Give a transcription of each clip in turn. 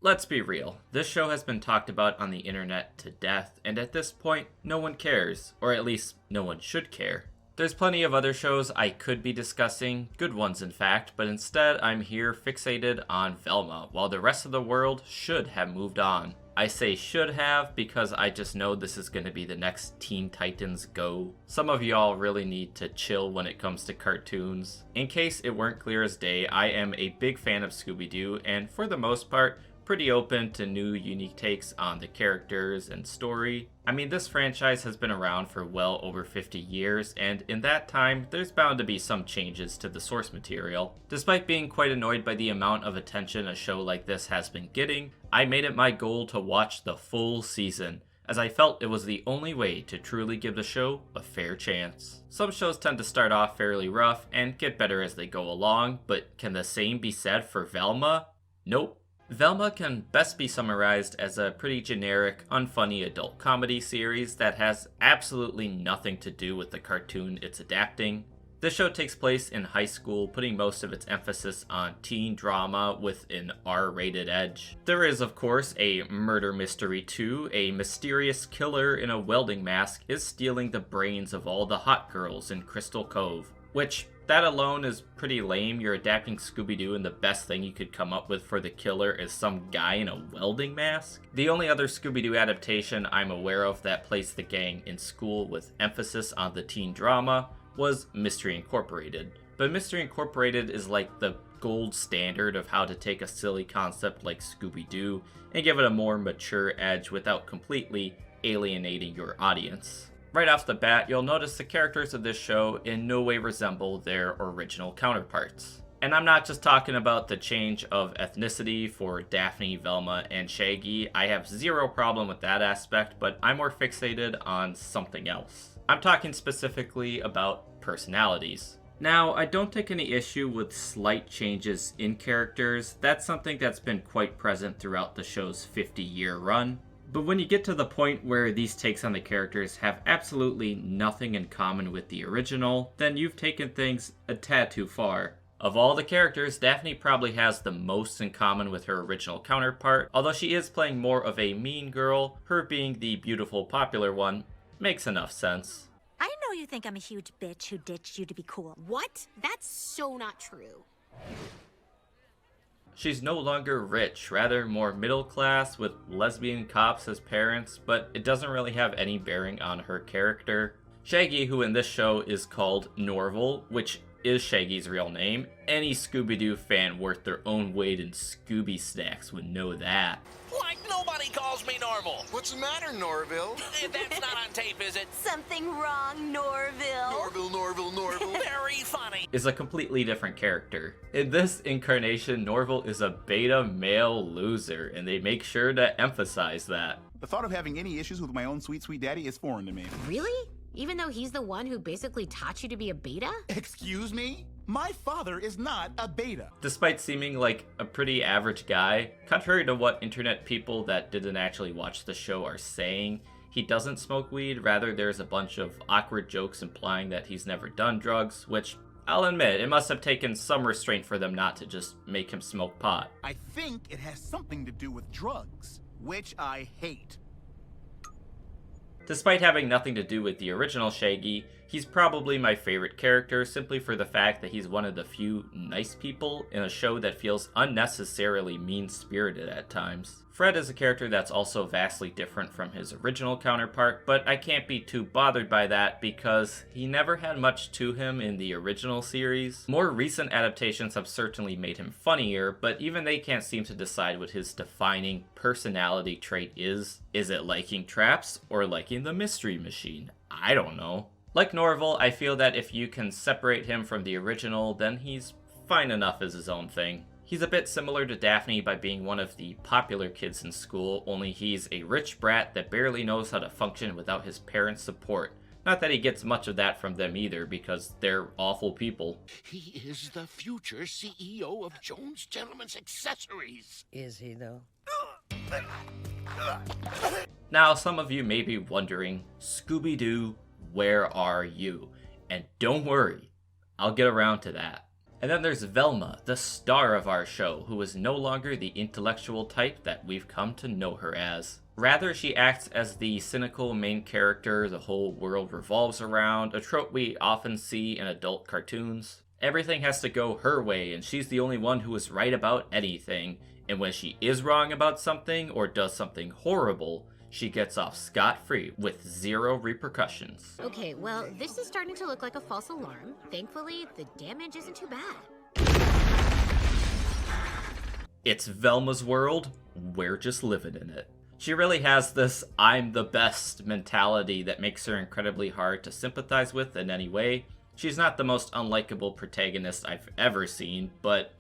Let's be real, this show has been talked about on the internet to death, and at this point, no one cares, or at least no one should care. There's plenty of other shows I could be discussing, good ones in fact, but instead I'm here fixated on Velma, while the rest of the world should have moved on. I say should have because I just know this is going to be the next Teen Titans Go. Some of y'all really need to chill when it comes to cartoons. In case it weren't clear as day, I am a big fan of Scooby-Doo, and for the most part, pretty open to new, unique takes on the characters and story. I mean, this franchise has been around for well over 50 years, and in that time, there's bound to be some changes to the source material. Despite being quite annoyed by the amount of attention a show like this has been getting, I made it my goal to watch the full season, as I felt it was the only way to truly give the show a fair chance. Some shows tend to start off fairly rough and get better as they go along, but can the same be said for Velma? Nope. Velma can best be summarized as a pretty generic, unfunny adult comedy series that has absolutely nothing to do with the cartoon it's adapting. This show takes place in high school, putting most of its emphasis on teen drama with an R-rated edge. There is, of course, a murder mystery too. A mysterious killer in a welding mask is stealing the brains of all the hot girls in Crystal Cove, which that alone is pretty lame. You're adapting Scooby-Doo and the best thing you could come up with for the killer is some guy in a welding mask. The only other Scooby-Doo adaptation I'm aware of that placed the gang in school with emphasis on the teen drama was Mystery Incorporated. But Mystery Incorporated is like the gold standard of how to take a silly concept like Scooby-Doo and give it a more mature edge without completely alienating your audience. Right off the bat, you'll notice the characters of this show in no way resemble their original counterparts. And I'm not just talking about the change of ethnicity for Daphne, Velma, and Shaggy. I have zero problem with that aspect, but I'm more fixated on something else. I'm talking specifically about personalities. Now, I don't take any issue with slight changes in characters. That's something that's been quite present throughout the show's 50-year run. But when you get to the point where these takes on the characters have absolutely nothing in common with the original, then you've taken things a tad too far. Of all the characters, Daphne probably has the most in common with her original counterpart. Although she is playing more of a mean girl, her being the beautiful, popular one makes enough sense. I know you think I'm a huge bitch who ditched you to be cool. What? That's so not true. She's no longer rich, rather more middle class with lesbian cops as parents, but it doesn't really have any bearing on her character. Shaggy, who in this show is called Norval, which is Shaggy's real name. Any Scooby-Doo fan worth their own weight in Scooby snacks would know that. Like nobody calls me Norval. What's the matter, Norville? That's not on tape, is it? Something wrong, Norville. Norville. Very funny. Is a completely different character. In this incarnation, Norval is a beta male loser, and they make sure to emphasize that. The thought of having any issues with my own sweet daddy is foreign to me. Really? Even though he's the one who basically taught you to be a beta? Excuse me? My father is not a beta. Despite seeming like a pretty average guy, contrary to what internet people that didn't actually watch the show are saying, he doesn't smoke weed. Rather, there's a bunch of awkward jokes implying that he's never done drugs, which I'll admit, it must have taken some restraint for them not to just make him smoke pot. I think it has something to do with drugs, which I hate. Despite having nothing to do with the original Shaggy, he's probably my favorite character simply for the fact that he's one of the few nice people in a show that feels unnecessarily mean-spirited at times. Fred is a character that's also vastly different from his original counterpart, but I can't be too bothered by that because he never had much to him in the original series. More recent adaptations have certainly made him funnier, but even they can't seem to decide what his defining personality trait is. Is it liking traps or liking the Mystery Machine? I don't know. Like Norval, I feel that if you can separate him from the original, then he's fine enough as his own thing. He's a bit similar to Daphne by being one of the popular kids in school, only he's a rich brat that barely knows how to function without his parents' support. Not that he gets much of that from them either, because they're awful people. He is the future CEO of Jones Gentlemen's Accessories. Is he, though? Now, some of you may be wondering, Scooby-Doo, where are you? And don't worry, I'll get around to that. And then there's Velma, the star of our show, who is no longer the intellectual type that we've come to know her as. Rather, she acts as the cynical main character the whole world revolves around, a trope we often see in adult cartoons. Everything has to go her way, and she's the only one who is right about anything. And when she is wrong about something or does something horrible, she gets off scot-free with zero repercussions. Okay, well, this is starting to look like a false alarm. Thankfully, the damage isn't too bad. It's Velma's world, we're just living in it. She really has this I'm the best mentality that makes her incredibly hard to sympathize with in any way. She's not the most unlikable protagonist I've ever seen, but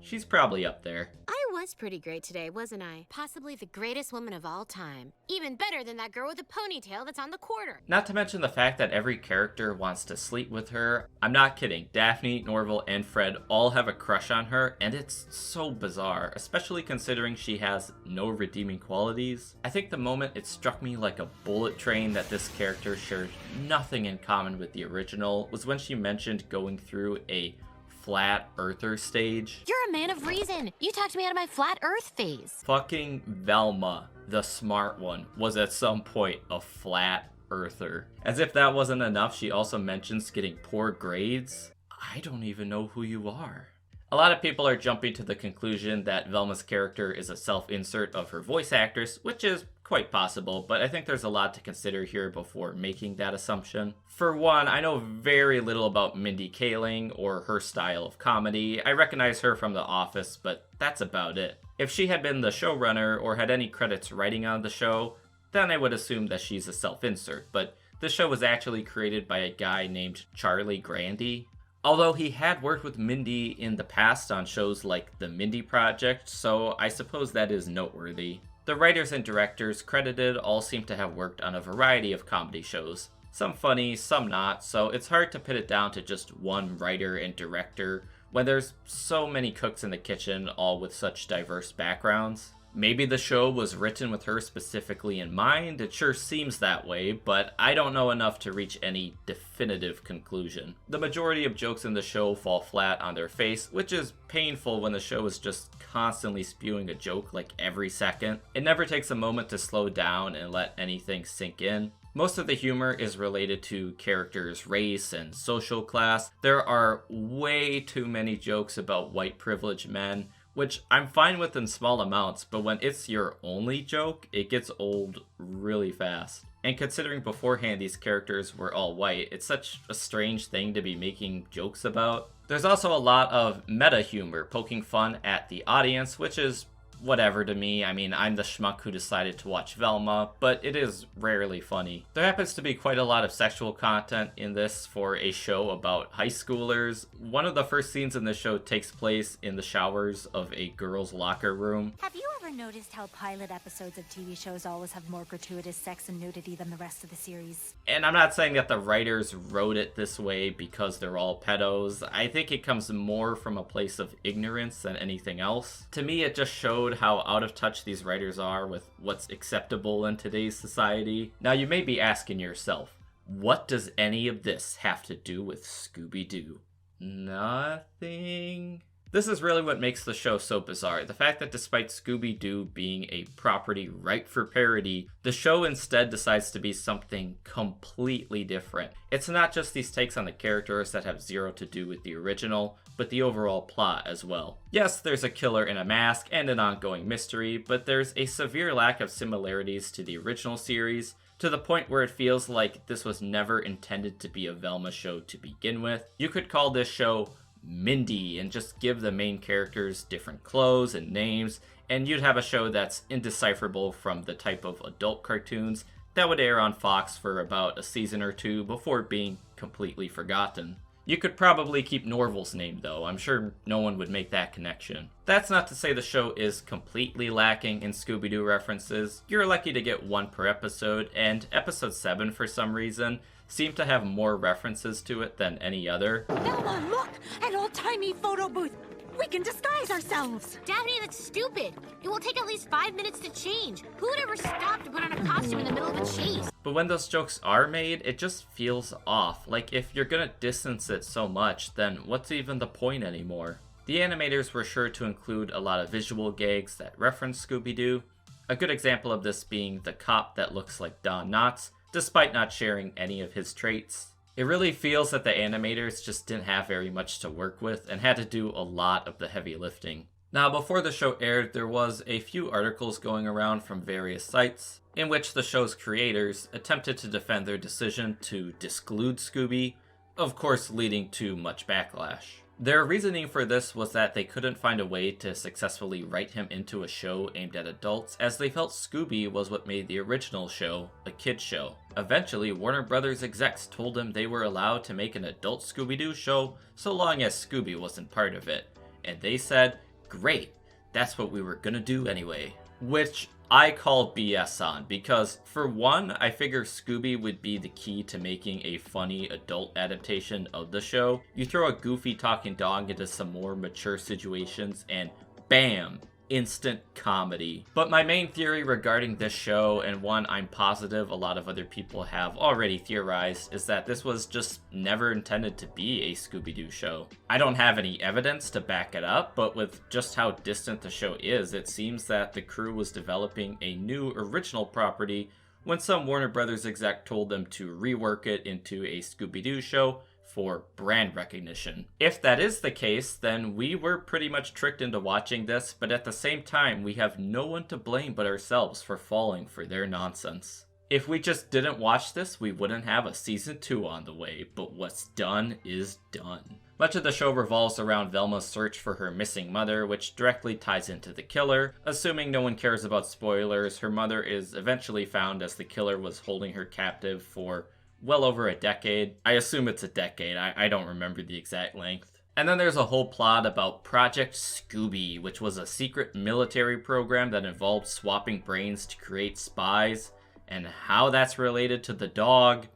she's probably up there. I was pretty great today, wasn't I? Possibly the greatest woman of all time. Even better than that girl with the ponytail that's on the quarter. Not to mention the fact that every character wants to sleep with her. I'm not kidding. Daphne, Norval, and Fred all have a crush on her, and it's so bizarre, especially considering she has no redeeming qualities. I think the moment it struck me like a bullet train that this character shared nothing in common with the original was when she mentioned going through a flat earther stage. You're a man of reason. You talked me out of my flat earth phase. Fucking Velma, the smart one, was at some point a flat earther. As if that wasn't enough, she also mentions getting poor grades. I don't even know who you are. A lot of people are jumping to the conclusion that Velma's character is a self-insert of her voice actress, which is quite possible, but I think there's a lot to consider here before making that assumption. For one, I know very little about Mindy Kaling or her style of comedy. I recognize her from The Office, but that's about it. If she had been the showrunner or had any credits writing on the show, then I would assume that she's a self-insert, but the show was actually created by a guy named Charlie Grandy. Although he had worked with Mindy in the past on shows like The Mindy Project, so I suppose that is noteworthy. The writers and directors credited all seem to have worked on a variety of comedy shows. Some funny, some not, so it's hard to pin it down to just one writer and director when there's so many cooks in the kitchen, all with such diverse backgrounds. Maybe the show was written with her specifically in mind, it sure seems that way, but I don't know enough to reach any definitive conclusion. The majority of jokes in the show fall flat on their face, which is painful when the show is just constantly spewing a joke like every second. It never takes a moment to slow down and let anything sink in. Most of the humor is related to characters' race and social class. There are way too many jokes about white privileged men, which I'm fine with in small amounts, but when it's your only joke, it gets old really fast. And considering beforehand these characters were all white, it's such a strange thing to be making jokes about. There's also a lot of meta humor, poking fun at the audience, which is whatever to me. I mean, I'm the schmuck who decided to watch Velma, but it is rarely funny. There happens to be quite a lot of sexual content in this for a show about high schoolers. One of the first scenes in the show takes place in the showers of a girl's locker room. Have you ever noticed how pilot episodes of TV shows always have more gratuitous sex and nudity than the rest of the series? And I'm not saying that the writers wrote it this way because they're all pedos. I think it comes more from a place of ignorance than anything else. To me, it just showed how out of touch these writers are with what's acceptable in today's society. Now, you may be asking yourself, what does any of this have to do with Scooby-Doo? Nothing. This is really what makes the show so bizarre. The fact that despite Scooby-Doo being a property ripe for parody, the show instead decides to be something completely different. It's not just these takes on the characters that have zero to do with the original, but the overall plot as well. Yes, there's a killer in a mask and an ongoing mystery, but there's a severe lack of similarities to the original series, to the point where it feels like this was never intended to be a Velma show to begin with. You could call this show Mindy and just give the main characters different clothes and names, and you'd have a show that's indecipherable from the type of adult cartoons that would air on Fox for about a season or two before being completely forgotten. You could probably keep Norval's name though, I'm sure no one would make that connection. That's not to say the show is completely lacking in Scooby-Doo references. You're lucky to get one per episode, and episode 7 for some reason seemed to have more references to it than any other. Velma, look! An old-timey photo booth! We can disguise ourselves. Daphne, that's stupid. It will take at least 5 minutes to change. Who would ever stop to put on a costume in the middle of a chase? But when those jokes are made, it just feels off. Like, if you're gonna distance it so much, then what's even the point anymore? The animators were sure to include a lot of visual gags that reference Scooby-Doo. A good example of this being the cop that looks like Don Knotts, despite not sharing any of his traits. It really feels that the animators just didn't have very much to work with and had to do a lot of the heavy lifting. Now, before the show aired, there was a few articles going around from various sites in which the show's creators attempted to defend their decision to disclude Scooby, of course leading to much backlash. Their reasoning for this was that they couldn't find a way to successfully write him into a show aimed at adults, as they felt Scooby was what made the original show a kid's show. Eventually, Warner Brothers execs told them they were allowed to make an adult Scooby-Doo show so long as Scooby wasn't part of it. And they said, great, that's what we were gonna do anyway. Which I call BS on, because for one, I figure Scooby would be the key to making a funny adult adaptation of the show. You throw a goofy talking dog into some more mature situations and bam! Instant comedy. But my main theory regarding this show, and one I'm positive a lot of other people have already theorized, is that this was just never intended to be a Scooby-Doo show. I don't have any evidence to back it up, but with just how distant the show is, it seems that the crew was developing a new original property when some Warner Brothers exec told them to rework it into a Scooby-Doo show for brand recognition. If that is the case, then we were pretty much tricked into watching this, but at the same time, we have no one to blame but ourselves for falling for their nonsense. If we just didn't watch this, we wouldn't have a season 2 on the way, but what's done is done. Much of the show revolves around Velma's search for her missing mother, which directly ties into the killer. Assuming no one cares about spoilers, her mother is eventually found as the killer was holding her captive for well over a decade. I assume it's a decade, I don't remember the exact length. And then there's a whole plot about Project Scooby, which was a secret military program that involved swapping brains to create spies. And how that's related to the dog,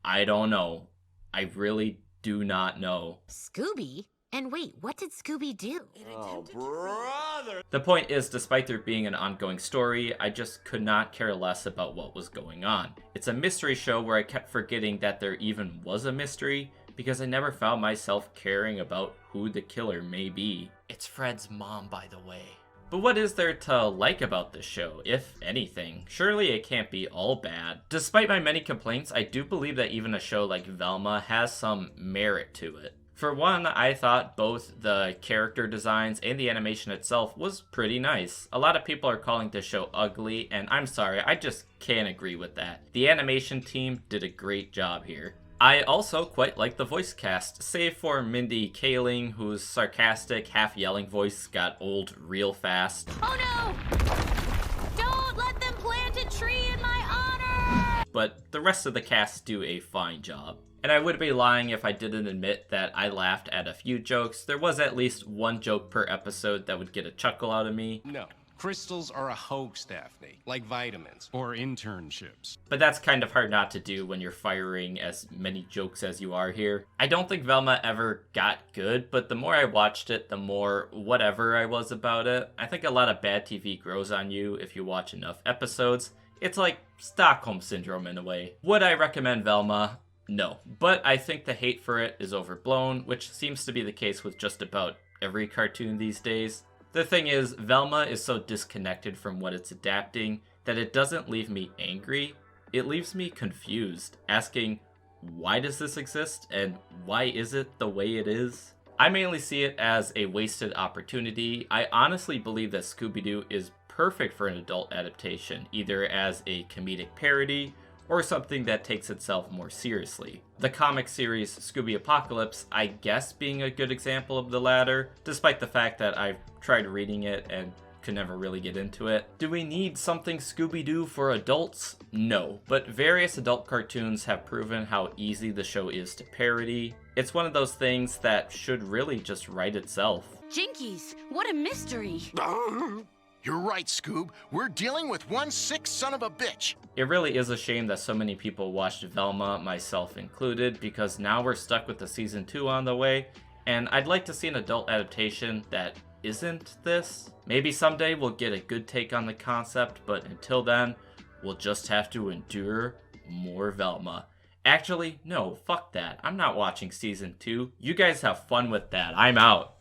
I don't know. I really do not know. Scooby? And wait, what did Scooby do? Oh, brother! The point is, despite there being an ongoing story, I just could not care less about what was going on. It's a mystery show where I kept forgetting that there even was a mystery, because I never found myself caring about who the killer may be. It's Fred's mom, by the way. But what is there to like about this show, if anything? Surely it can't be all bad. Despite my many complaints, I do believe that even a show like Velma has some merit to it. For one, I thought both the character designs and the animation itself was pretty nice. A lot of people are calling this show ugly, and I'm sorry, I just can't agree with that. The animation team did a great job here. I also quite like the voice cast, save for Mindy Kaling, whose sarcastic, half-yelling voice got old real fast. Oh no! Don't let them plant a tree in my honor! But the rest of the cast do a fine job. And I would be lying if I didn't admit that I laughed at a few jokes. There was at least one joke per episode that would get a chuckle out of me. No. Crystals are a hoax, Daphne. Like vitamins. Or internships. But that's kind of hard not to do when you're firing as many jokes as you are here. I don't think Velma ever got good, but the more I watched it, the more whatever I was about it. I think a lot of bad TV grows on you if you watch enough episodes. It's like Stockholm Syndrome in a way. Would I recommend Velma? No, but I think the hate for it is overblown, which seems to be the case with just about every cartoon these days. The thing is, Velma is so disconnected from what it's adapting that it doesn't leave me angry, it leaves me confused, asking, why does this exist, and why is it the way it is? I mainly see it as a wasted opportunity. I honestly believe that Scooby-Doo is perfect for an adult adaptation, either as a comedic parody, or something that takes itself more seriously. The comic series Scooby Apocalypse, I guess, being a good example of the latter, despite the fact that I've tried reading it and could never really get into it. Do we need something Scooby-Doo for adults? No, but various adult cartoons have proven how easy the show is to parody. It's one of those things that should really just write itself. Jinkies, what a mystery! You're right, Scoob. We're dealing with one sick son of a bitch. It really is a shame that so many people watched Velma, myself included, because now we're stuck with the season 2 on the way, And I'd like to see an adult adaptation that isn't this. Maybe someday we'll get a good take on the concept, but until then, we'll just have to endure more Velma. Actually, no, fuck that. I'm not watching season 2. You guys have fun with that. I'm out.